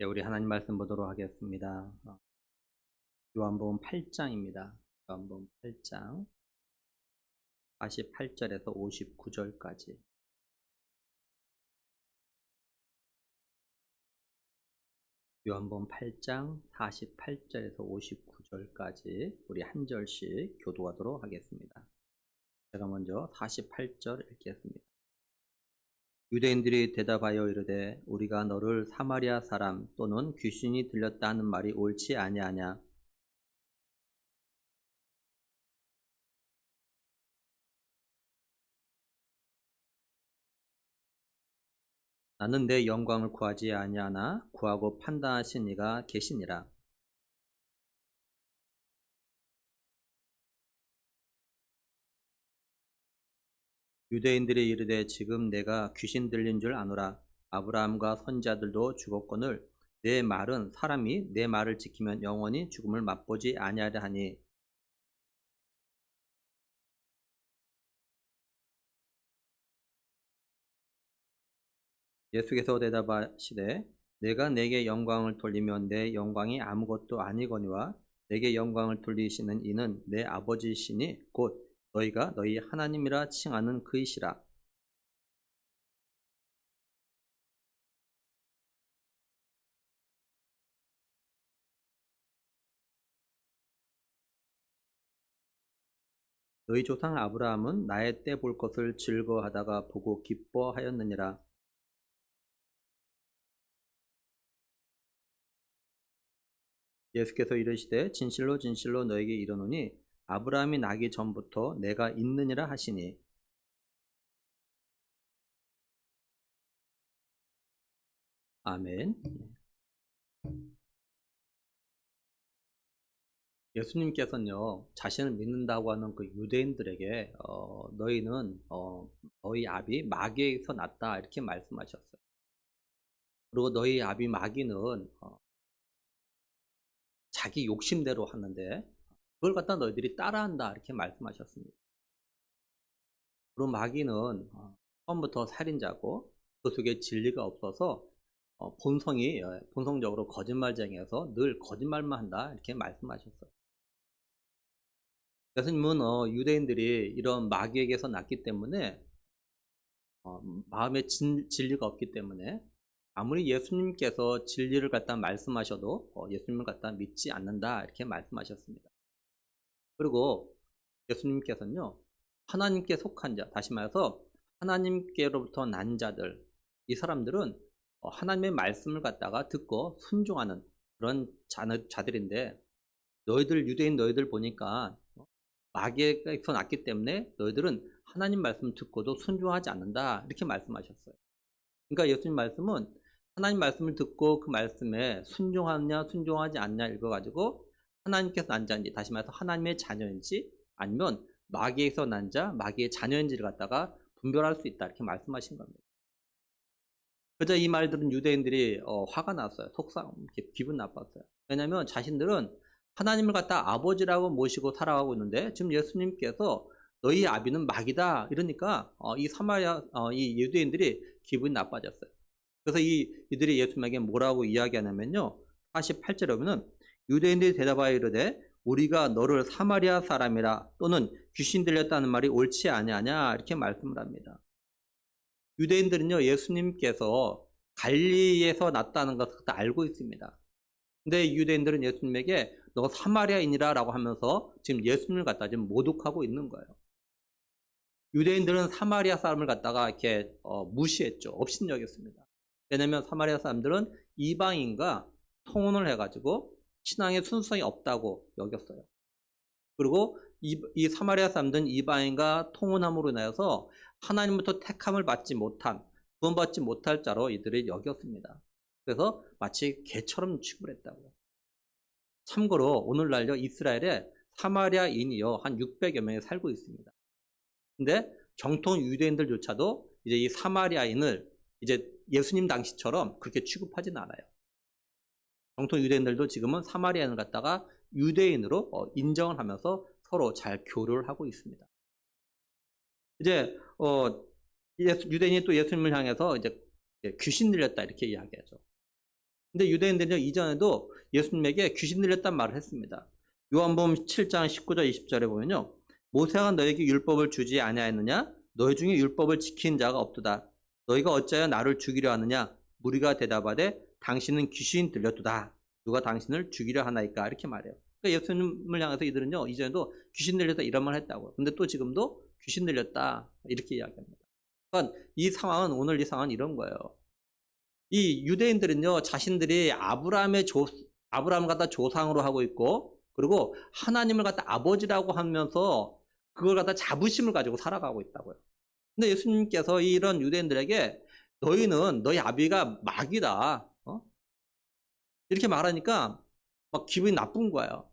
네, 우리 하나님 말씀 보도록 하겠습니다. 요한복음 8장입니다. 요한복음 8장 48절에서 59절까지. 요한복음 8장 48절에서 59절까지 우리 한 절씩 교도하도록 하겠습니다. 제가 먼저 48절 읽겠습니다. 유대인들이 대답하여 이르되 우리가 너를 사마리아 사람 또는 귀신이 들렸다 하는 말이 옳지 아니하냐. 나는 내 영광을 구하지 아니하나 구하고 판단하신 이가 계시니라. 유대인들이 이르되 지금 내가 귀신 들린 줄 아노라. 아브라함과 선지자들도 죽었거늘 내 말은 사람이 내 말을 지키면 영원히 죽음을 맛보지 아니하려 하니. 예수께서 대답하시되 내가 내게 영광을 돌리면 내 영광이 아무것도 아니거니와 내게 영광을 돌리시는 이는 내 아버지시니 곧 너희가 너희 하나님이라 칭하는 그이시라. 너희 조상 아브라함은 나의 때 볼 것을 즐거워하다가 보고 기뻐하였느니라. 예수께서 이르시되 진실로 진실로 너에게 이르노니 아브라함이 나기 전부터 내가 있느니라 하시니. 아멘. 예수님께서는요 자신을 믿는다고 하는 그 유대인들에게 너희는 너희 아비 마귀에서 났다 이렇게 말씀하셨어요. 그리고 너희 아비 마귀는 자기 욕심대로 하는데 그걸 갖다 너희들이 따라한다 이렇게 말씀하셨습니다. 그리고 마귀는 처음부터 살인자고 그 속에 진리가 없어서 본성적으로 거짓말쟁이여서 늘 거짓말만 한다 이렇게 말씀하셨어요. 예수님은 유대인들이 이런 마귀에게서 났기 때문에 마음에 진리가 없기 때문에 아무리 예수님께서 진리를 갖다 말씀하셔도 예수님을 갖다 믿지 않는다 이렇게 말씀하셨습니다. 그리고 예수님께서는요 하나님께 속한 자, 다시 말해서 하나님께로부터 난 자들, 이 사람들은 하나님의 말씀을 갖다가 듣고 순종하는 그런 자들인데 너희들 유대인 너희들 보니까 마귀에서 났기 때문에 너희들은 하나님 말씀 듣고도 순종하지 않는다 이렇게 말씀하셨어요. 그러니까 예수님 말씀은 하나님 말씀을 듣고 그 말씀에 순종하느냐 순종하지 않냐 읽어가지고 하나님께서 난 자인지, 다시 말해서 하나님의 자녀인지 아니면 마귀에서 난 자, 마귀의 자녀인지를 갖다가 분별할 수 있다 이렇게 말씀하신 겁니다. 그저 이 말들은 유대인들이 화가 났어요. 속상, 기분 나빴어요. 왜냐하면 자신들은 하나님을 갖다 아버지라고 모시고 살아가고 있는데 지금 예수님께서 너희 아비는 마귀다 이러니까 이 유대인들이 기분이 나빠졌어요. 그래서 이들이 예수님에게 뭐라고 이야기하냐면요 48절에 보면 유대인들이 대답하여 이르되 우리가 너를 사마리아 사람이라 또는 귀신 들렸다는 말이 옳지 아니하냐 이렇게 말씀을 합니다. 유대인들은요 예수님께서 갈릴리에서 났다는 것을 다 알고 있습니다. 근데 유대인들은 예수님에게 너 사마리아인이라 라고 하면서 지금 예수님을 갖다 지금 모독하고 있는 거예요. 유대인들은 사마리아 사람을 갖다가 이렇게 무시했죠. 업신여겼습니다. 왜냐하면 사마리아 사람들은 이방인과 통혼을 해가지고 신앙의 순수성이 없다고 여겼어요. 그리고 이 사마리아 사람들은 이방인과 통혼함으로 인하여서 하나님부터 택함을 받지 못한, 구원받지 못할 자로 이들이 여겼습니다. 그래서 마치 개처럼 취급을 했다고요. 참고로 오늘날요 이스라엘에 사마리아인이요 한 600여 명이 살고 있습니다. 근데 정통 유대인들조차도 이제 이 사마리아인을 이제 예수님 당시처럼 그렇게 취급하진 않아요. 정통 유대인들도 지금은 사마리아인을 갖다가 유대인으로 인정을 하면서 서로 잘 교류를 하고 있습니다. 이제 유대인이 또 예수님을 향해서 이제 귀신 들렸다 이렇게 이야기하죠. 근데 유대인들은요, 이전에도 예수님에게 귀신 들렸단 말을 했습니다. 요한복음 7장 19절 20절에 보면요. 모세가 너에게 율법을 주지 아니하였느냐? 너희 중에 율법을 지킨 자가 없도다. 너희가 어찌하여 나를 죽이려 하느냐? 무리가 대답하되 당신은 귀신 들렸도다. 누가 당신을 죽이려 하나이까? 이렇게 말해요. 그러니까 예수님을 향해서 이들은요, 이전에도 귀신 들렸다 이런 말 했다고. 근데 또 지금도 귀신 들렸다 이렇게 이야기합니다. 그러니까 이 상황은, 오늘 이 상황은 이런 거예요. 이 유대인들은요, 자신들이 아브라함을 갖다 조상으로 하고 있고, 그리고 하나님을 갖다 아버지라고 하면서 그걸 갖다 자부심을 가지고 살아가고 있다고요. 근데 예수님께서 이런 유대인들에게 너희는 너희 아비가 마귀다, 이렇게 말하니까 막 기분이 나쁜 거예요.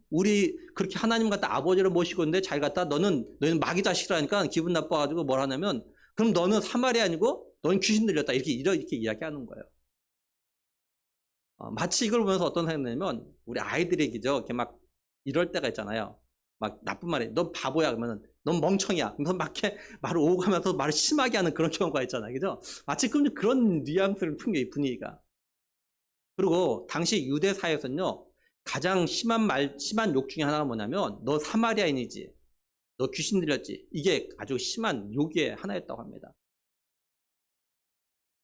우리 그렇게 하나님 갖다 아버지를 모시고 있는데 자기 갖다 너희는 마귀 자식이라니까 기분 나빠가지고 뭘 하냐면, 그럼 너는 사마리아인이고 너는 귀신 들렸다, 이렇게 이야기하는 거예요. 마치 이걸 보면서 어떤 생각이냐면, 우리 아이들에게죠, 이렇게 막 이럴 때가 있잖아요. 막 나쁜 말에 넌 바보야 그러면은 넌 멍청이야, 넌 막 이렇게 말을 오고 가면서 말을 심하게 하는 그런 경우가 있잖아요, 그죠? 마치 그런 뉘앙스를 푼 게 이 분위기가. 그리고 당시 유대 사회에서는요, 가장 심한 욕 중에 하나가 뭐냐면, 너 사마리아인이지, 너 귀신 들렸지, 이게 아주 심한 욕의 하나였다고 합니다.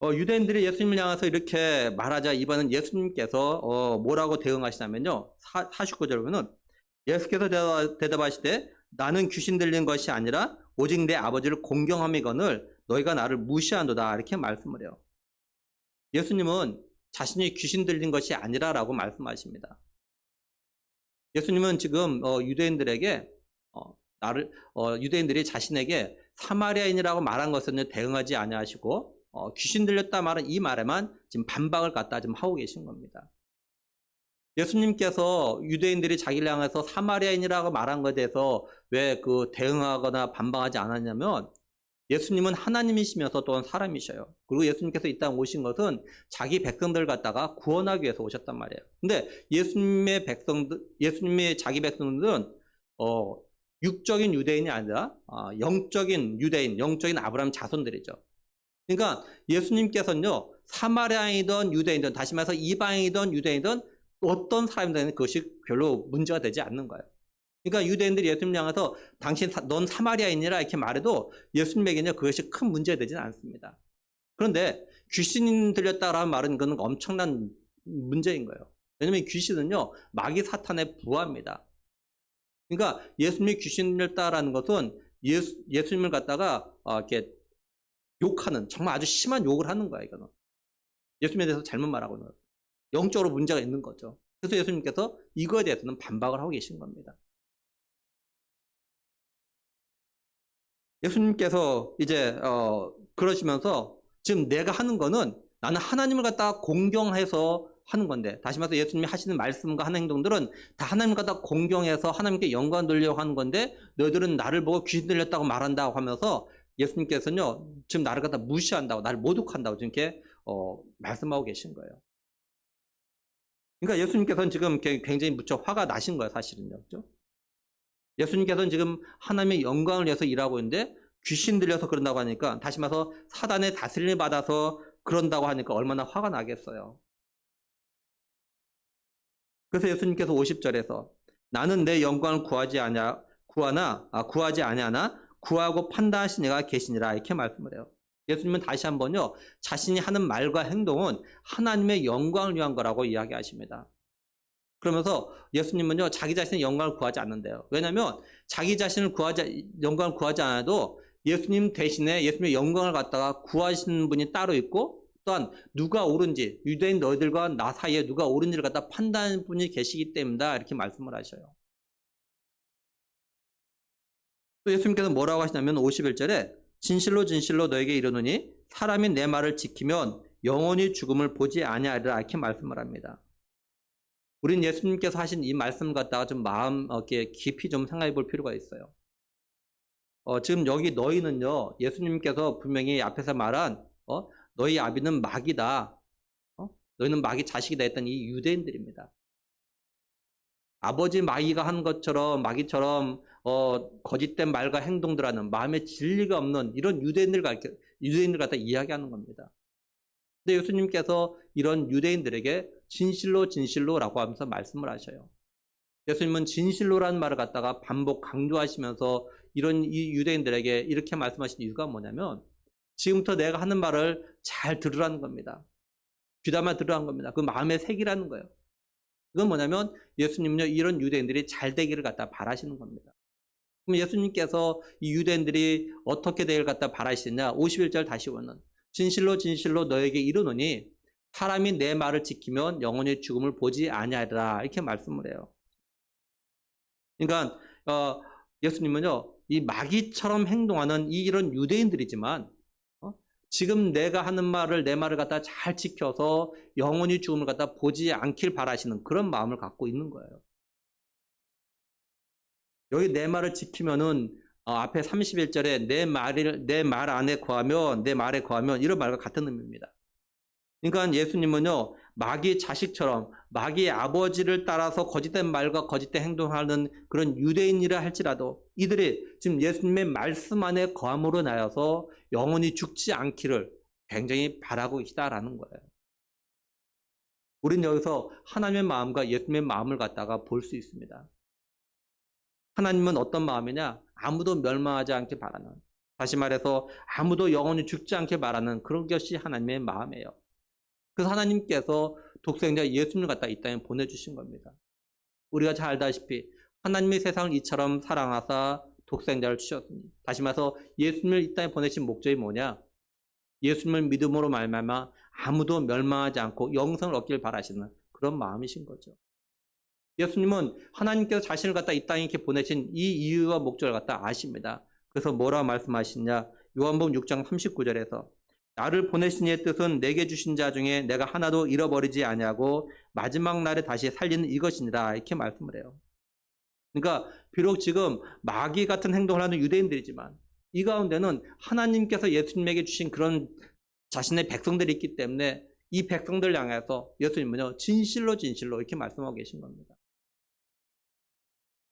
유대인들이 예수님을 향해서 이렇게 말하자 이번엔 예수님께서 뭐라고 대응하시냐면요, 49절 보면은 예수께서 대답하시되 나는 귀신 들린 것이 아니라 오직 내 아버지를 공경함이거늘 너희가 나를 무시한도다, 이렇게 말씀을 해요. 예수님은 자신이 귀신 들린 것이 아니라라고 말씀하십니다. 예수님은 지금 유대인들에게 유대인들이 자신에게 사마리아인이라고 말한 것은 대응하지 아니하시고, 귀신 들렸다 말은 이 말에만 지금 반박을 갖다 지금 하고 계신 겁니다. 예수님께서 유대인들이 자기를 향해서 사마리아인이라고 말한 것에 대해서 왜 대응하거나 반박하지 않았냐면, 예수님은 하나님이시면서 또한 사람이셔요. 그리고 예수님께서 이 땅에 오신 것은 자기 백성들 갖다가 구원하기 위해서 오셨단 말이에요. 근데 예수님의 자기 백성들은 육적인 유대인이 아니라 영적인 유대인, 영적인 아브라함 자손들이죠. 그러니까 예수님께서는요, 사마리아인이든 유대인이든, 다시 말해서 이방인이든 유대인이든 어떤 사람이든 그것이 별로 문제가 되지 않는 거예요. 그러니까 유대인들이 예수님을 향해서 넌 사마리아인이라 이렇게 말해도 예수님에게는 그것이 큰 문제가 되지는 않습니다. 그런데 귀신 들렸다라는 말은 그건 엄청난 문제인 거예요. 왜냐하면 귀신은요, 마귀 사탄의 부하입니다. 그러니까 예수님이 귀신 들렸다라는 것은 예수님을 갖다가 이렇게 욕하는, 정말 아주 심한 욕을 하는 거야, 이거는. 예수님에 대해서 잘못 말하고 있는 거예요. 영적으로 문제가 있는 거죠. 그래서 예수님께서 이거에 대해서는 반박을 하고 계신 겁니다. 예수님께서 이제 그러시면서 지금 내가 하는 거는 나는 하나님을 갖다가 공경해서 하는 건데, 다시 말해서 예수님이 하시는 말씀과 하는 행동들은 다 하나님을 갖다가 공경해서 하나님께 영광 돌리려고 하는 건데, 너희들은 나를 보고 귀신 들렸다고 말한다고 하면서 예수님께서는요, 지금 나를 갖다 무시한다고, 나를 모독한다고 지금 이렇게 말씀하고 계신 거예요. 그러니까 예수님께서는 지금 굉장히 무척 화가 나신 거예요, 사실은요. 그렇죠? 예수님께서는 지금 하나님의 영광을 위해서 일하고 있는데 귀신 들려서 그런다고 하니까, 다시 말해서 사단의 다스림을 받아서 그런다고 하니까 얼마나 화가 나겠어요. 그래서 예수님께서 50절에서 나는 내 영광을 구하지 아니하나 구하고 판단하신 이가 계시니라, 이렇게 말씀을 해요. 예수님은 다시 한번요, 자신이 하는 말과 행동은 하나님의 영광을 위한 거라고 이야기하십니다. 그러면서 예수님은요, 자기 자신의 영광을 구하지 않는데요. 왜냐하면 자기 자신을 영광을 구하지 않아도 예수님 대신에 예수님의 영광을 갖다가 구하시는 분이 따로 있고, 또한 누가 옳은지, 유대인 너희들과 나 사이에 누가 옳은지를 갖다 판단하는 분이 계시기 때문이다, 이렇게 말씀을 하셔요. 또 예수님께서 뭐라고 하시냐면 51절에 진실로 진실로 너에게 이르노니 사람이 내 말을 지키면 영원히 죽음을 보지 아니하리라, 이렇게 말씀을 합니다. 우린 예수님께서 하신 이 말씀 갖다가 좀 마음 깊이 좀 생각해 볼 필요가 있어요. 지금 여기 너희는요, 예수님께서 분명히 앞에서 말한 너희 아비는 마귀다, 너희는 마귀 자식이다 했던 이 유대인들입니다. 아버지 마귀가 한 것처럼, 마귀처럼 거짓된 말과 행동들 하는, 마음에 진리가 없는 이런 유대인들 갖다 이야기하는 겁니다. 근데 예수님께서 이런 유대인들에게 진실로 진실로라고 하면서 말씀을 하셔요. 예수님은 진실로라는 말을 갖다가 반복 강조하시면서 이런 이 유대인들에게 이렇게 말씀하신 이유가 뭐냐면 지금부터 내가 하는 말을 잘 들으라는 겁니다. 귀담아 들으라는 겁니다. 그 마음에 새기라는 거예요. 그건 뭐냐면 예수님은요 이런 유대인들이 잘 되기를 갖다 바라시는 겁니다. 그럼 예수님께서 이 유대인들이 어떻게 되기를 갖다 바라시느냐 51절 다시 보면 진실로 진실로 너에게 이르노니 사람이 내 말을 지키면 영원히 죽음을 보지 아니하리라 이렇게 말씀을 해요. 그러니까 예수님은요 이 마귀처럼 행동하는 이런 유대인들이지만 지금 내가 하는 말을 내 말을 갖다 잘 지켜서 영원히 죽음을 갖다 보지 않길 바라시는 그런 마음을 갖고 있는 거예요. 여기 내 말을 지키면은 앞에 31절에 내 말 안에 거하면 내 말에 거하면 이런 말과 같은 의미입니다. 그러니까 예수님은요 마귀의 자식처럼 마귀의 아버지를 따라서 거짓된 말과 거짓된 행동하는 그런 유대인이라 할지라도 이들이 지금 예수님의 말씀 안에 거함으로 인하여서 영원히 죽지 않기를 굉장히 바라고 있다라는 거예요. 우리는 여기서 하나님의 마음과 예수님의 마음을 갖다가 볼 수 있습니다. 하나님은 어떤 마음이냐? 아무도 멸망하지 않게 바라는, 다시 말해서 아무도 영원히 죽지 않게 바라는 그런 것이 하나님의 마음이에요. 그래서 하나님께서 독생자 예수님을 갖다 이 땅에 보내주신 겁니다. 우리가 잘 알다시피 하나님의 세상을 이처럼 사랑하사 독생자를 주셨으니, 다시 말해서 예수님을 이 땅에 보내신 목적이 뭐냐? 예수님을 믿음으로 말미암아 아무도 멸망하지 않고 영생을 얻기를 바라시는 그런 마음이신 거죠. 예수님은 하나님께서 자신을 갖다 이 땅에 이렇게 보내신 이 이유와 목적을 갖다 아십니다. 그래서 뭐라고 말씀하시냐? 요한복음 6장 39절에서 나를 보내신 이의 뜻은 내게 주신 자 중에 내가 하나도 잃어버리지 아니하고 마지막 날에 다시 살리는 이것이니라 이렇게 말씀을 해요. 그러니까 비록 지금 마귀 같은 행동을 하는 유대인들이지만 이 가운데는 하나님께서 예수님에게 주신 그런 자신의 백성들이 있기 때문에 이 백성들 향해서 예수님은요 진실로 진실로 이렇게 말씀하고 계신 겁니다.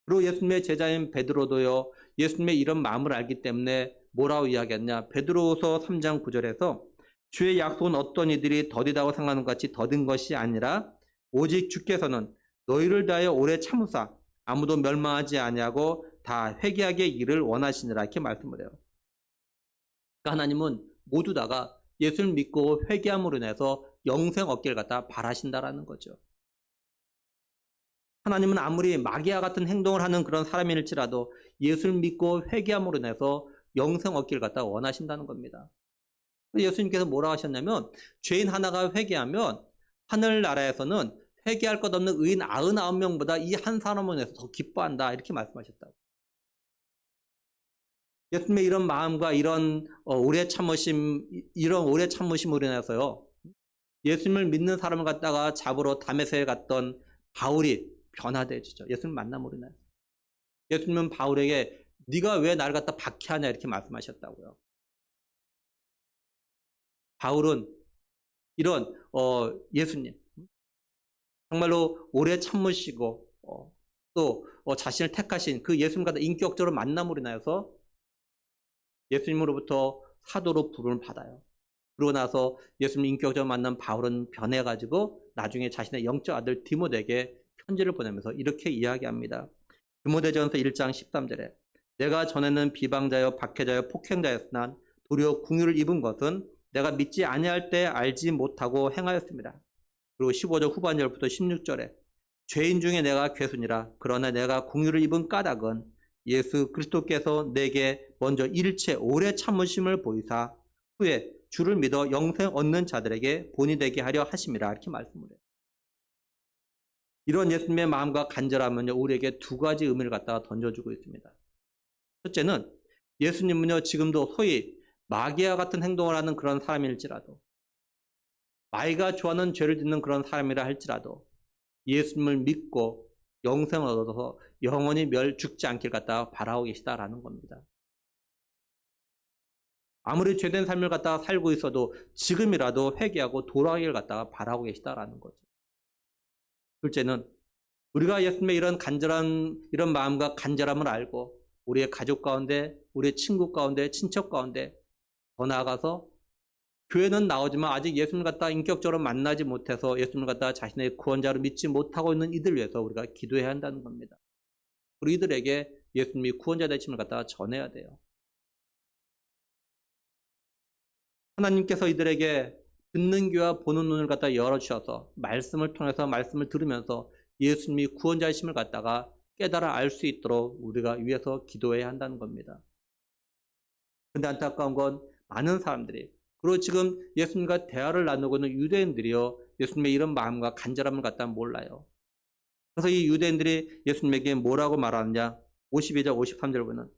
그리고 예수님의 제자인 베드로도요 예수님의 이런 마음을 알기 때문에 뭐라고 이야기했냐? 베드로후서 3장 9절에서 주의 약속은 어떤 이들이 더디다고 생각하는 것 같이 더딘 것이 아니라 오직 주께서는 너희를 다하여 오래 참으사 아무도 멸망하지 아니하고 다 회개하게 이를 원하시니라 이렇게 말씀을 해요. 그러니까 하나님은 모두 다가 예수를 믿고 회개함으로 인해서 영생 얻기를 갖다 바라신다라는 거죠. 하나님은 아무리 마귀와 같은 행동을 하는 그런 사람일지라도 예수를 믿고 회개함으로 인해서 영생 얻기를 갖다 원하신다는 겁니다. 예수님께서 뭐라고 하셨냐면 죄인 하나가 회개하면 하늘나라에서는 회개할 것 없는 의인 99명보다 이 한 사람을 위해서 더 기뻐한다 이렇게 말씀하셨다고. 예수님의 이런 마음과 이런 오래 참으심으로 인해서요 예수님을 믿는 사람을 갖다가 잡으러 다메섹에 갔던 바울이 변화되어지죠. 예수님 만남으로 인해서. 예수님은 바울에게 네가 왜 나를 갖다 박해하냐 이렇게 말씀하셨다고요. 바울은 이런 예수님 정말로 오래 참으시고 또 자신을 택하신 그 예수님 갖다 인격적으로 만남으로 인해서 예수님으로부터 사도로 부름을 받아요. 그러고 나서 예수님 인격적으로 만난 바울은 변해가지고 나중에 자신의 영적 아들 디모데에게 편지를 보내면서 이렇게 이야기합니다. 디모데전서 1장 13절에 내가 전에는 비방자여 박해자여 폭행자였으나 도리어 궁유를 입은 것은 내가 믿지 아니할 때 알지 못하고 행하였습니다. 그리고 15절 후반절부터 16절에 죄인 중에 내가 괴순이라 그러나 내가 궁유를 입은 까닭은 예수 그리스도께서 내게 먼저 일체 오래 참으심을 보이사 후에 주를 믿어 영생 얻는 자들에게 본이 되게 하려 하심이라 이렇게 말씀을 해요. 이런 예수님의 마음과 간절함은요 우리에게 두 가지 의미를 갖다가 던져주고 있습니다. 첫째는 예수님은요 지금도 소위 마귀와 같은 행동을 하는 그런 사람일지라도 마귀가 좋아하는 죄를 짓는 그런 사람이라 할지라도 예수님을 믿고 영생을 얻어서 영원히 죽지 않길 갖다가 바라고 계시다라는 겁니다. 아무리 죄된 삶을 갖다가 살고 있어도 지금이라도 회개하고 돌아가기를 갖다가 바라고 계시다라는 거죠. 둘째는 우리가 예수님의 이런 간절한 이런 마음과 간절함을 알고 우리의 가족 가운데, 우리의 친구 가운데, 친척 가운데 더 나아가서 교회는 나오지만 아직 예수님을 갖다 인격적으로 만나지 못해서 예수님을 갖다 자신의 구원자로 믿지 못하고 있는 이들 위해서 우리가 기도해야 한다는 겁니다. 우리 이들에게 예수님이 구원자 되심을 갖다가 전해야 돼요. 하나님께서 이들에게 듣는 귀와 보는 눈을 갖다 열어주셔서 말씀을 통해서 말씀을 들으면서 예수님이 구원자이심을 갖다가 깨달아 알 수 있도록 우리가 위해서 기도해야 한다는 겁니다. 근데 안타까운 건 많은 사람들이, 그리고 지금 예수님과 대화를 나누고 있는 유대인들이요, 예수님의 이런 마음과 간절함을 갖다 몰라요. 그래서 이 유대인들이 예수님에게 뭐라고 말하느냐? 52절 53절 보면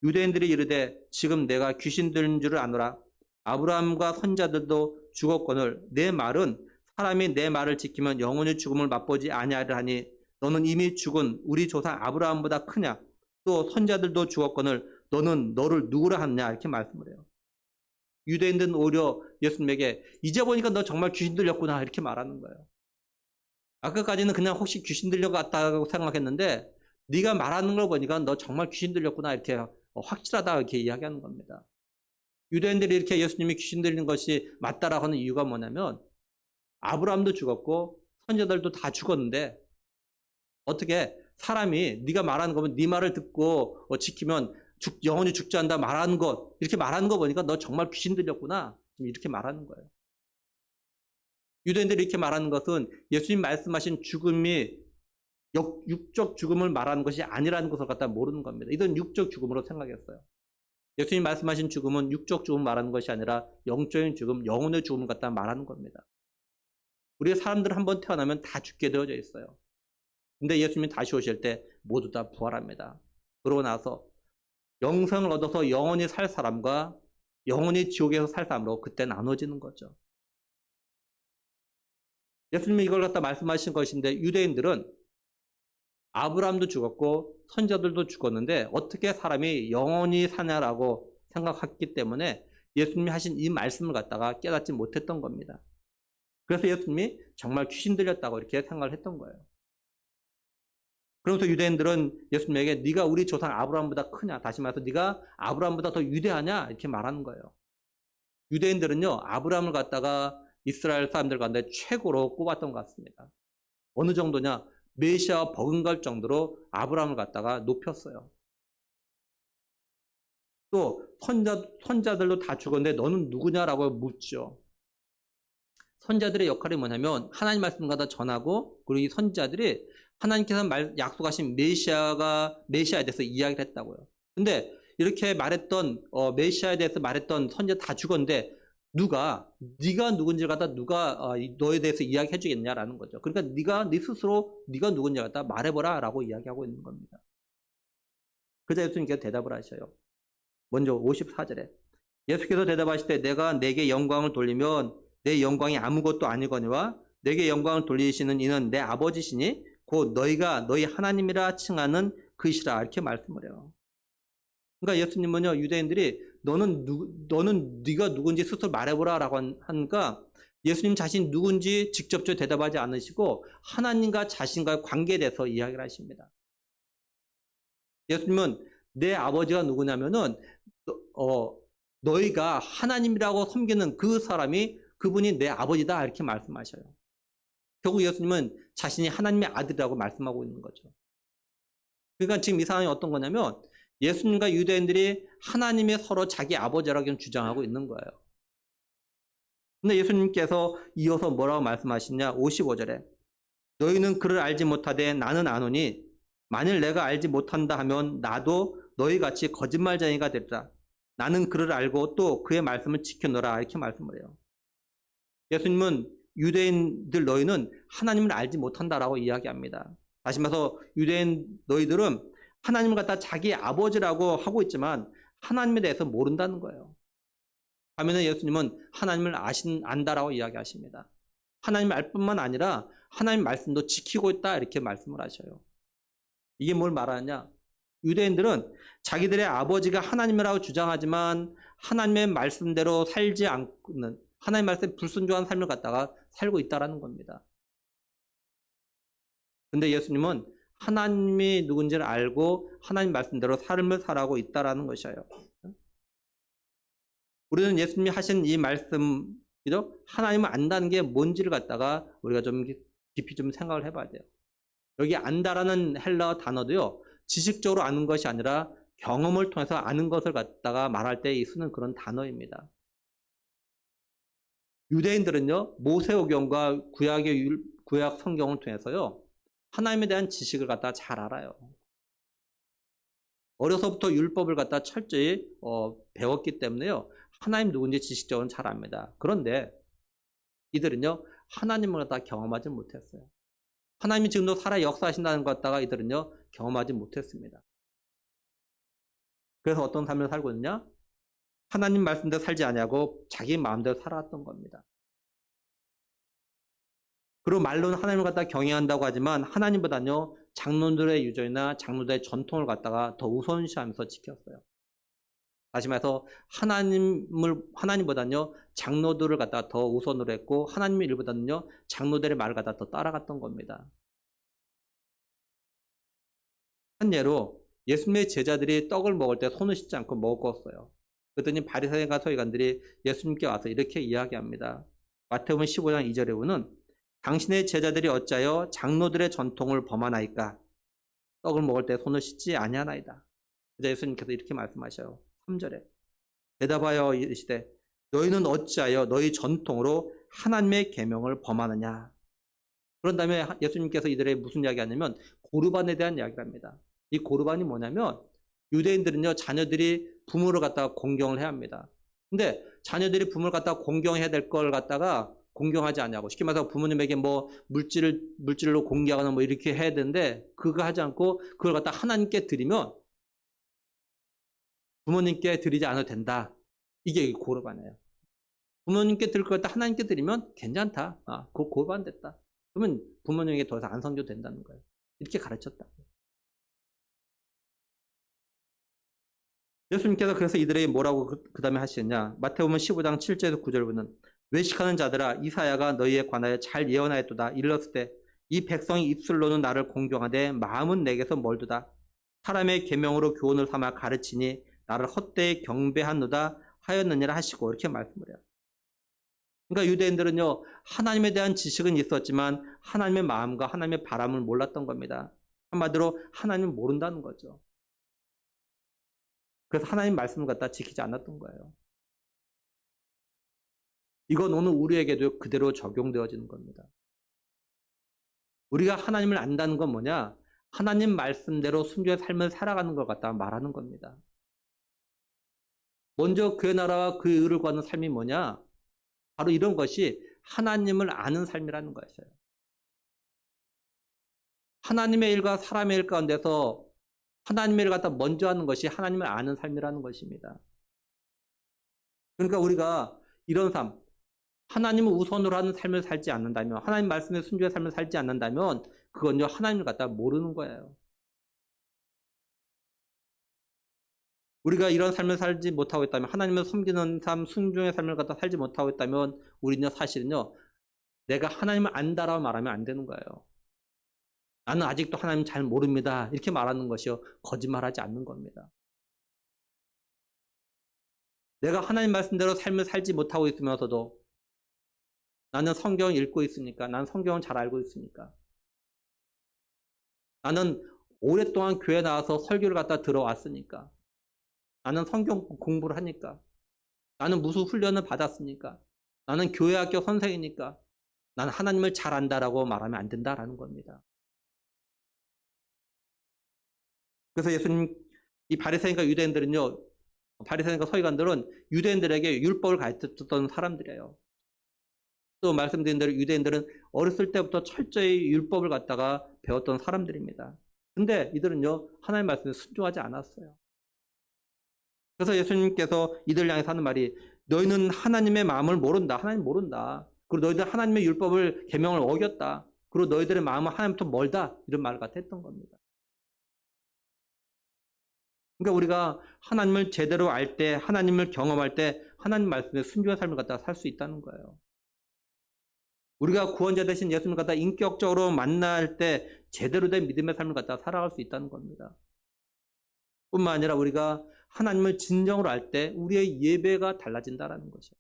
유대인들이 이르되 지금 내가 귀신 들린 줄을 아노라. 아브라함과 선자들도 죽었거늘 내 말은 사람이 내 말을 지키면 영원히 죽음을 맛보지 아니하리라 하니 너는 이미 죽은 우리 조상 아브라함보다 크냐? 또 선자들도 죽었거늘 너는 너를 누구라 하느냐? 이렇게 말씀을 해요. 유대인들은 오히려 예수님에게 이제 보니까 너 정말 귀신 들렸구나 이렇게 말하는 거예요. 아까까지는 그냥 혹시 귀신 들려갔다고 생각했는데 네가 말하는 걸 보니까 너 정말 귀신 들렸구나 이렇게 확실하다 이렇게 이야기하는 겁니다. 유대인들이 이렇게 예수님이 귀신 들린 것이 맞다라고 하는 이유가 뭐냐면 아브라함도 죽었고 선자들도 다 죽었는데 어떻게 사람이 네가 말하는 거면 네 말을 듣고 지키면 영원히 죽지 않는다 말하는 것 이렇게 말하는 거 보니까 너 정말 귀신 들렸구나 이렇게 말하는 거예요. 유대인들이 이렇게 말하는 것은 예수님 말씀하신 죽음이 육적 죽음을 말하는 것이 아니라는 것을 갖다 모르는 겁니다. 이건 육적 죽음으로 생각했어요. 예수님 말씀하신 죽음은 육적 죽음 말하는 것이 아니라 영적인 죽음, 영혼의 죽음을 갖다 말하는 겁니다. 우리 사람들은 한번 태어나면 다 죽게 되어져 있어요. 근데 예수님이 다시 오실 때 모두 다 부활합니다. 그러고 나서 영생을 얻어서 영원히 살 사람과 영원히 지옥에서 살 사람으로 그때 나눠지는 거죠. 예수님이 이걸 갖다 말씀하신 것인데 유대인들은 아브라함도 죽었고 선자들도 죽었는데 어떻게 사람이 영원히 사냐라고 생각했기 때문에 예수님이 하신 이 말씀을 갖다가 깨닫지 못했던 겁니다. 그래서 예수님이 정말 귀신 들렸다고 이렇게 생각을 했던 거예요. 그러면서 유대인들은 예수님에게 네가 우리 조상 아브라함보다 크냐? 다시 말해서 네가 아브라함보다 더 위대하냐? 이렇게 말하는 거예요. 유대인들은요 아브라함을 갖다가 이스라엘 사람들 가운데 최고로 꼽았던 것 같습니다. 어느 정도냐? 메시아와 버금갈 정도로 아브라함을 갖다가 높였어요. 또 선자들도 다 죽었는데 너는 누구냐라고 묻죠. 선자들의 역할이 뭐냐면 하나님 말씀을 갖다 전하고 그리고 이 선자들이 하나님께서 약속하신 메시아에 대해서 이야기를 했다고요. 근데 이렇게 말했던 메시아에 대해서 말했던 선자 다 죽었는데 네가 누군지를 갖다 누가 너에 대해서 이야기해 주겠냐라는 거죠. 그러니까 네 스스로 네가 누군지를 갖다 말해보라라고 이야기하고 있는 겁니다. 그래서 예수님께서 대답을 하셔요. 먼저 54절에 예수께서 대답하실 때 내가 내게 영광을 돌리면 내 영광이 아무것도 아니거니와 내게 영광을 돌리시는 이는 내 아버지시니 곧 너희가 너희 하나님이라 칭하는 그시라 이렇게 말씀을 해요. 그러니까 예수님은요 유대인들이 너는 네가 누군지 스스로 말해보라라고 하니까 예수님 자신 누군지 직접적으로 대답하지 않으시고 하나님과 자신과의 관계에 대해서 이야기를 하십니다. 예수님은 내 아버지가 누구냐면은 너희가 하나님이라고 섬기는 그 사람이 그분이 내 아버지다 이렇게 말씀하셔요. 결국 예수님은 자신이 하나님의 아들이라고 말씀하고 있는 거죠. 그러니까 지금 이 상황이 어떤 거냐면 예수님과 유대인들이 하나님의 서로 자기 아버지라고 주장하고 있는 거예요. 근데 예수님께서 이어서 뭐라고 말씀하시냐 55절에 너희는 그를 알지 못하되 나는 아노니 만일 내가 알지 못한다 하면 나도 너희같이 거짓말쟁이가 되리라. 나는 그를 알고 또 그의 말씀을 지켜노라 이렇게 말씀을 해요. 예수님은 유대인들 너희는 하나님을 알지 못한다라고 이야기합니다. 다시 말해서 유대인 너희들은 하나님을 갖다 자기 아버지라고 하고 있지만 하나님에 대해서 모른다는 거예요. 하면은 예수님은 하나님을 안다라고 이야기하십니다. 하나님을 알 뿐만 아니라 하나님 말씀도 지키고 있다 이렇게 말씀을 하셔요. 이게 뭘 말하느냐? 유대인들은 자기들의 아버지가 하나님이라고 주장하지만 하나님의 말씀대로 살지 않는 하나님 말씀에 불순종한 삶을 갖다가 살고 있다라는 겁니다. 근데 예수님은 하나님이 누군지를 알고 하나님 말씀대로 삶을 살아가고 있다라는 것이에요. 우리는 예수님이 하신 이 말씀 그죠? 하나님을 안다는 게 뭔지를 갖다가 우리가 좀 깊이 좀 생각을 해봐야 돼요. 여기 안다라는 헬라어 단어도요, 지식적으로 아는 것이 아니라 경험을 통해서 아는 것을 갖다가 말할 때 쓰는 그런 단어입니다. 유대인들은요, 모세오경과 구약 성경을 통해서요, 하나님에 대한 지식을 갖다가 잘 알아요. 어려서부터 율법을 갖다 철저히 배웠기 때문에요, 하나님 누군지 지식적으로는 잘 압니다. 그런데 이들은요, 하나님을 갖다 경험하지 못했어요. 하나님이 지금도 살아 역사하신다는 것 갖다가 이들은요, 경험하지 못했습니다. 그래서 어떤 삶을 살고 있느냐? 하나님 말씀대로 살지 아니하고 자기 마음대로 살아왔던 겁니다. 그리고 말로는 하나님을 갖다 경외한다고 하지만 하나님보다는요, 장로들의 유전이나 장로들의 전통을 갖다가 더 우선시하면서 지켰어요. 다시 말해서 하나님보다는요, 장로들을 갖다가 더 우선으로 했고, 하나님의 일보다는요, 장로들의 말을 갖다가 더 따라갔던 겁니다. 한 예로 예수님의 제자들이 떡을 먹을 때 손을 씻지 않고 먹었어요. 그랬더니 바리새인과 서기관들이 예수님께 와서 이렇게 이야기합니다. 마태복음 15장 2절에 보면 당신의 제자들이 어찌하여 장로들의 전통을 범하나이까? 떡을 먹을 때 손을 씻지 아니하나이다. 그래서 예수님께서 이렇게 말씀하셔요. 3절에 대답하여 이르시되 너희는 어찌하여 너희 전통으로 하나님의 계명을 범하느냐? 그런 다음에 예수님께서 이들의 무슨 이야기 하냐면 고르반에 대한 이야기를 합니다. 이 고르반이 뭐냐면 유대인들은요, 자녀들이 부모를 갖다가 공경을 해야 합니다. 근데 자녀들이 부모를 갖다가 공경해야 될 걸 갖다가 공경하지 않냐고. 쉽게 말해서 부모님에게 뭐 물질로 공경하거나 뭐 이렇게 해야 되는데 그거 하지 않고 그걸 갖다 하나님께 드리면 부모님께 드리지 않아도 된다. 이게 고르반이에요. 부모님께 드릴 것 갖다 하나님께 드리면 괜찮다. 그거 고르반 됐다. 그러면 부모님에게 더 이상 안 섬겨도 된다는 거예요. 이렇게 가르쳤다. 예수님께서 그래서 이들에게 뭐라고 그 다음에 하시느냐. 마태복음 15장 7절에서 9절 보면 외식하는 자들아 이사야가 너희에 관하여 잘 예언하였도다. 일렀을 때 이 백성이 입술로는 나를 공경하되 마음은 내게서 멀도다. 사람의 계명으로 교훈을 삼아 가르치니 나를 헛되이 경배하노다 하였느니라 하시고 이렇게 말씀을 해요. 그러니까 유대인들은요, 하나님에 대한 지식은 있었지만 하나님의 마음과 하나님의 바람을 몰랐던 겁니다. 한마디로 하나님을 모른다는 거죠. 그래서 하나님 말씀을 갖다 지키지 않았던 거예요. 이건 오늘 우리에게도 그대로 적용되어지는 겁니다. 우리가 하나님을 안다는 건 뭐냐? 하나님 말씀대로 순종의 삶을 살아가는 것 같다 말하는 겁니다. 먼저 그의 나라와 그의 의를 구하는 삶이 뭐냐? 바로 이런 것이 하나님을 아는 삶이라는 것이에요. 하나님의 일과 사람의 일 가운데서 하나님의 일을 갖다 먼저 하는 것이 하나님을 아는 삶이라는 것입니다. 그러니까 우리가 이런 삶, 하나님을 우선으로 하는 삶을 살지 않는다면, 하나님 말씀에 순종의 삶을 살지 않는다면 그건요, 하나님을 갖다 모르는 거예요. 우리가 이런 삶을 살지 못하고 있다면, 하나님을 섬기는 삶, 순종의 삶을 갖다 살지 못하고 있다면 우리는 사실은요, 내가 하나님을 안다라고 말하면 안 되는 거예요. 나는 아직도 하나님 잘 모릅니다. 이렇게 말하는 것이요, 거짓말하지 않는 겁니다. 내가 하나님 말씀대로 삶을 살지 못하고 있으면서도 나는 성경을 읽고 있으니까, 나는 성경을 잘 알고 있으니까, 나는 오랫동안 교회 나와서 설교를 갖다 들어왔으니까, 나는 성경 공부를 하니까, 나는 무슨 훈련을 받았으니까, 나는 교회 학교 선생이니까 나는 하나님을 잘 안다라고 말하면 안 된다라는 겁니다. 그래서 예수님, 이 바리새인과 유대인들은요, 바리새인과 서기관들은 유대인들에게 율법을 가르쳤던 사람들이에요. 또 말씀드린 대로 유대인들은 어렸을 때부터 철저히 율법을 갖다가 배웠던 사람들입니다. 근데 이들은요, 하나님 말씀에 순종하지 않았어요. 그래서 예수님께서 이들 향해서 하는 말이 너희는 하나님의 마음을 모른다. 하나님 모른다. 그리고 너희들 하나님의 율법을 계명을 어겼다. 그리고 너희들의 마음은 하나님부터 멀다. 이런 말을 갖다 했던 겁니다. 그러니까 우리가 하나님을 제대로 알 때, 하나님을 경험할 때 하나님 말씀에 순종의 삶을 갖다가 살 수 있다는 거예요. 우리가 구원자 되신 예수님을 갖다 인격적으로 만날 때 제대로 된 믿음의 삶을 갖다가 살아갈 수 있다는 겁니다. 뿐만 아니라 우리가 하나님을 진정으로 알 때 우리의 예배가 달라진다는 것이에요.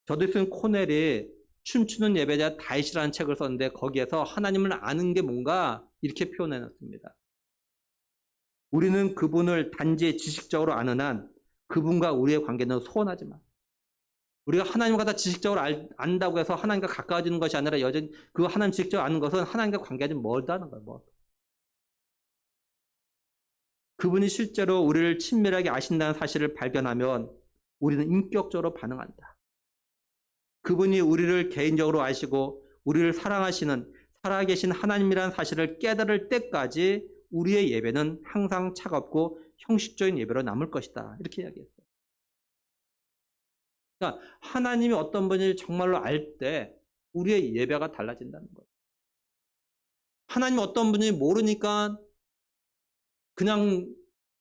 저드슨 코넬이 춤추는 예배자 다윗이라는 책을 썼는데 거기에서 하나님을 아는 게 뭔가 이렇게 표현해 놨습니다. 우리는 그분을 단지 지식적으로 아는 한 그분과 우리의 관계는 소원하지만 우리가 하나님과 다 지식적으로 안다고 해서 하나님과 가까워지는 것이 아니라 여전히 그 하나님 지식적으로 아는 것은 하나님과 관계가 좀 멀다는 거예요. 그분이 실제로 우리를 친밀하게 아신다는 사실을 발견하면 우리는 인격적으로 반응한다. 그분이 우리를 개인적으로 아시고 우리를 사랑하시는 살아계신 하나님이라는 사실을 깨달을 때까지 우리의 예배는 항상 차갑고 형식적인 예배로 남을 것이다. 이렇게 이야기했어요. 그러니까 하나님이 어떤 분인지 정말로 알 때 우리의 예배가 달라진다는 거예요. 하나님이 어떤 분인지 모르니까 그냥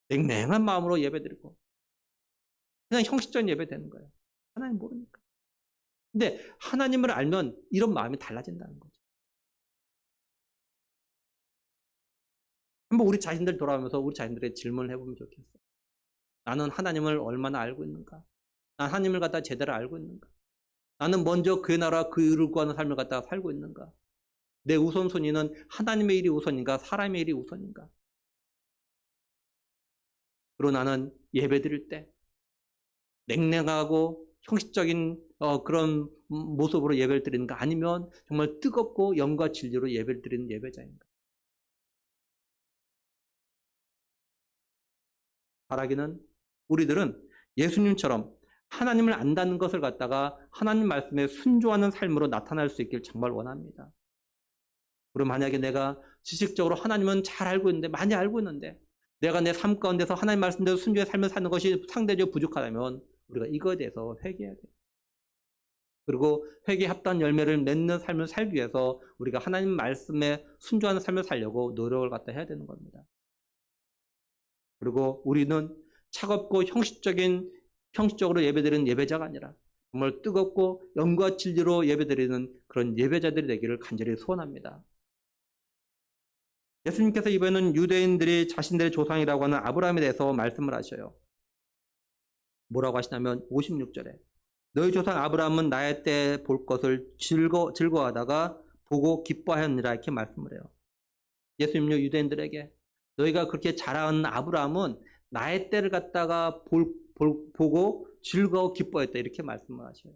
냉랭한 마음으로 예배드리고 그냥 형식적인 예배 되는 거예요. 하나님 모르니까. 근데 하나님을 알면 이런 마음이 달라진다는 거죠. 한번 우리 자신들 돌아오면서 우리 자신들의 질문을 해보면 좋겠어요. 나는 하나님을 얼마나 알고 있는가? 난 하나님을 갖다 제대로 알고 있는가? 나는 먼저 그의 나라 그 의를 구하는 삶을 갖다가 살고 있는가? 내 우선순위는 하나님의 일이 우선인가? 사람의 일이 우선인가? 그리고 나는 예배 드릴 때 냉랭하고 형식적인 그런 모습으로 예배를 드리는가? 아니면 정말 뜨겁고 영과 진리로 예배를 드리는 예배자인가? 바라기는 우리들은 예수님처럼 하나님을 안다는 것을 갖다가 하나님 말씀에 순종하는 삶으로 나타날 수 있길 정말 원합니다. 그럼 만약에 내가 지식적으로 하나님은 잘 알고 있는데, 많이 알고 있는데 내가 내 삶 가운데서 하나님 말씀대로 순종의 삶을 사는 것이 상대적으로 부족하다면 우리가 이거에 대해서 회개해야 돼요. 그리고 회개에 합당한 열매를 맺는 삶을 살기 위해서 우리가 하나님 말씀에 순종하는 삶을 살려고 노력을 갖다 해야 되는 겁니다. 그리고 우리는 차갑고 형식적으로 예배드리는 예배자가 아니라 정말 뜨겁고 영과 진리로 예배드리는 그런 예배자들이 되기를 간절히 소원합니다. 예수님께서 이번에는 유대인들이 자신들의 조상이라고 하는 아브라함에 대해서 말씀을 하셔요. 뭐라고 하시냐면 56절에 너희 조상 아브라함은 나의 때 볼 것을 즐거워하다가 보고 기뻐하였느라 이렇게 말씀을 해요. 예수님요 유대인들에게 너희가 그렇게 자라은 아브라함은 나의 때를 갖다가 보고 즐거워 기뻐했다 이렇게 말씀을 하셔요.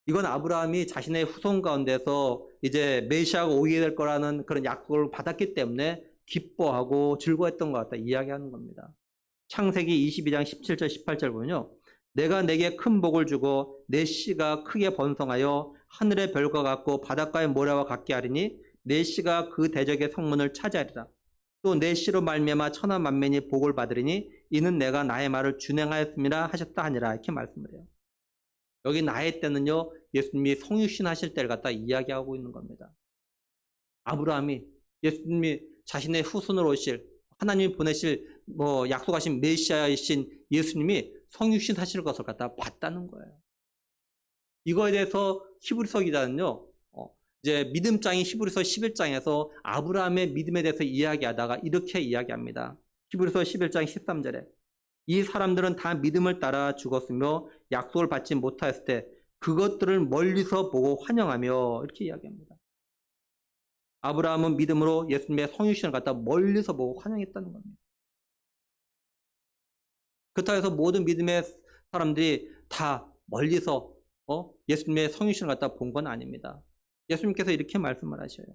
이건 아브라함이 자신의 후손 가운데서 이제 메시아가 오게 될 거라는 그런 약속을 받았기 때문에 기뻐하고 즐거워했던 것 같다 이야기하는 겁니다. 창세기 22장 17절 18절 보면요. 내가 내게 큰 복을 주고 내 씨가 크게 번성하여 하늘의 별과 같고 바닷가의 모래와 같게 하리니 내 씨가 그 대적의 성문을 차지하리라. 또 내 씨로 말미암아 천하 만민이 복을 받으리니 이는 내가 나의 말을 준행하였음이라 하셨다 하니라 이렇게 말씀을 해요. 여기 나의 때는요 예수님이 성육신 하실 때를 갖다 이야기하고 있는 겁니다. 아브라함이 예수님이 자신의 후손으로 오실 하나님이 보내실 약속하신 메시아이신 예수님이 성육신 하실 것을 갖다 봤다는 거예요. 이거에 대해서 히브리서 기자는요 이제 믿음장인 히브리서 11장에서 아브라함의 믿음에 대해서 이야기하다가 이렇게 이야기합니다. 히브리서 11장 13절에 이 사람들은 다 믿음을 따라 죽었으며 약속을 받지 못하였을 때 그것들을 멀리서 보고 환영하며 이렇게 이야기합니다. 아브라함은 믿음으로 예수님의 성육신을 갖다 멀리서 보고 환영했다는 겁니다. 그렇다고 해서 모든 믿음의 사람들이 다 멀리서 예수님의 성육신을 갖다 본 건 아닙니다. 예수님께서 이렇게 말씀을 하셔요.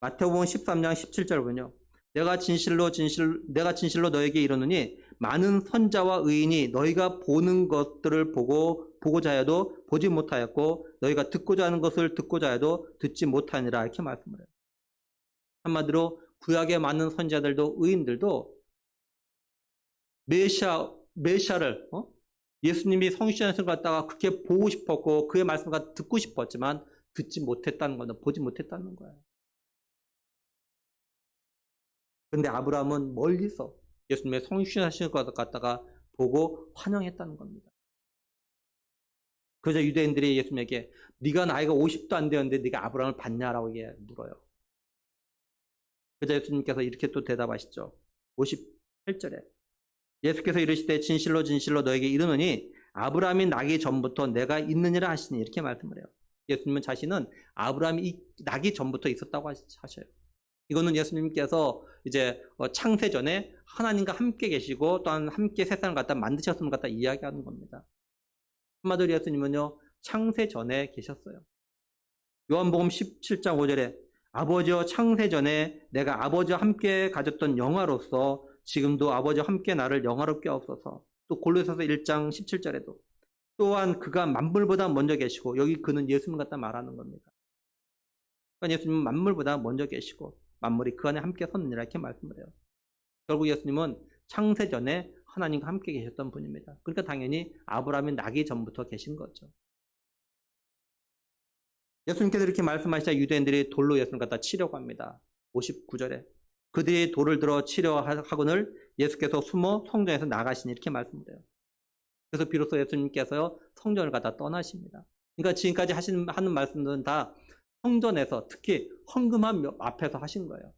마태복음 13장 17절 보면요. 내가 진실로 너에게 이르노니 많은 선자와 의인이 너희가 보는 것들을 보고자 해도 보지 못하였고 너희가 듣고자 하는 것을 듣고자 해도 듣지 못하니라 이렇게 말씀을 해요. 한마디로 구약의 많은 선자들도 의인들도 메시아를 예수님이 성육신하신 걸 갖다가 그렇게 보고 싶었고 그의 말씀을 갖다 듣고 싶었지만 듣지 못했다는 거는 보지 못했다는 거예요. 그런데 아브라함은 멀리서 예수님의 성육신하신 것 갖다가 보고 환영했다는 겁니다. 그래서 유대인들이 예수님에게 네가 나이가 50도 안 되었는데 네가 아브라함을 봤냐라고 물어요. 그래서 예수님께서 이렇게 또 대답하시죠. 58절에 예수께서 이르시되 진실로 진실로 너에게 이르노니 아브라함이 나기 전부터 내가 있느니라 하시니 이렇게 말씀을 해요. 예수님은 자신은 아브라함이 나기 전부터 있었다고 하셔요. 이거는 예수님께서 이제 창세 전에 하나님과 함께 계시고 또한 함께 세상을 갖다 만드셨음을 갖다 이야기하는 겁니다. 한마디로 예수님은요, 창세 전에 계셨어요. 요한복음 17장 5절에 아버지와 창세 전에 내가 아버지와 함께 가졌던 영화로서 지금도 아버지와 함께 나를 영화롭게 하옵소서. 또 골로새서 1장 17절에도 또한 그가 만물보다 먼저 계시고, 여기 그는 예수님 갖다 말하는 겁니다. 그러니까 예수님은 만물보다 먼저 계시고 만물이 그 안에 함께 섰느니라 이렇게 말씀을 해요. 결국 예수님은 창세 전에 하나님과 함께 계셨던 분입니다. 그러니까 당연히 아브라함이 나기 전부터 계신 거죠. 예수님께서 이렇게 말씀하시자 유대인들이 돌로 예수님을 갖다 치려고 합니다. 59절에 그들이 돌을 들어 치려 하거늘 예수께서 숨어 성전에서 나가시니 이렇게 말씀을 해요. 그래서 비로소 예수님께서 성전을 갖다 떠나십니다. 그러니까 지금까지 하는 말씀들은 다 성전에서, 특히 헌금함 앞에서 하신 거예요.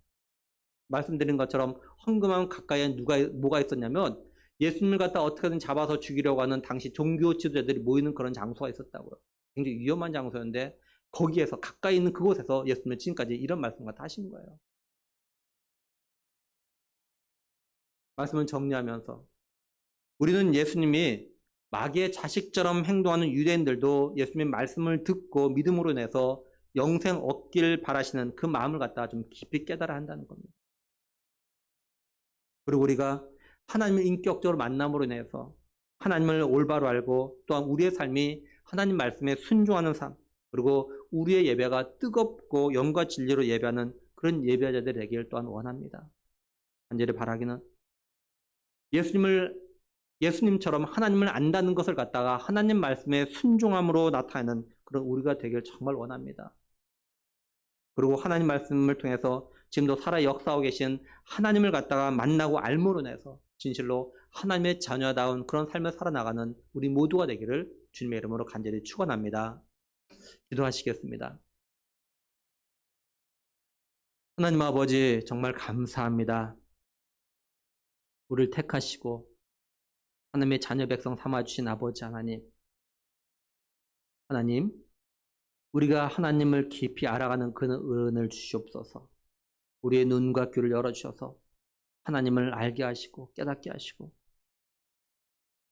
말씀드린 것처럼 헌금함 가까이에 뭐가 있었냐면 예수님을 갖다 어떻게든 잡아서 죽이려고 하는 당시 종교 지도자들이 모이는 그런 장소가 있었다고요. 굉장히 위험한 장소였는데 거기에서 가까이 있는 그곳에서 예수님은 지금까지 이런 말씀 갖다 하신 거예요. 말씀을 정리하면서 우리는 예수님이 마귀의 자식처럼 행동하는 유대인들도 예수님의 말씀을 듣고 믿음으로 인해서 영생 얻길 바라시는 그 마음을 갖다가 좀 깊이 깨달아야 한다는 겁니다. 그리고 우리가 하나님을 인격적으로 만남으로 인해서 하나님을 올바로 알고 또한 우리의 삶이 하나님 말씀에 순종하는 삶, 그리고 우리의 예배가 뜨겁고 영과 진리로 예배하는 그런 예배자들이 되길 또한 원합니다. 간절히 바라기는 예수님처럼 하나님을 안다는 것을 갖다가 하나님 말씀에 순종함으로 나타내는 그런 우리가 되길 정말 원합니다. 그리고 하나님 말씀을 통해서 지금도 살아 역사하고 계신 하나님을 갖다가 만나고 알므로 인해서 진실로 하나님의 자녀다운 그런 삶을 살아나가는 우리 모두가 되기를 주님의 이름으로 간절히 축원합니다. 기도하시겠습니다. 하나님 아버지, 정말 감사합니다. 우리를 택하시고 하나님의 자녀 백성 삼아주신 아버지 하나님, 우리가 하나님을 깊이 알아가는 그 은을 주시옵소서. 우리의 눈과 귀를 열어주셔서 하나님을 알게 하시고 깨닫게 하시고,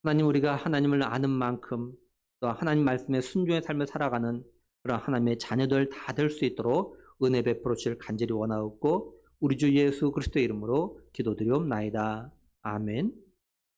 하나님, 우리가 하나님을 아는 만큼 또 하나님 말씀에 순종의 삶을 살아가는 그런 하나님의 자녀들 다 될 수 있도록 은혜 베풀어 주실 간절히 원하옵고 우리 주 예수 그리스도의 이름으로 기도드리옵나이다. 아멘.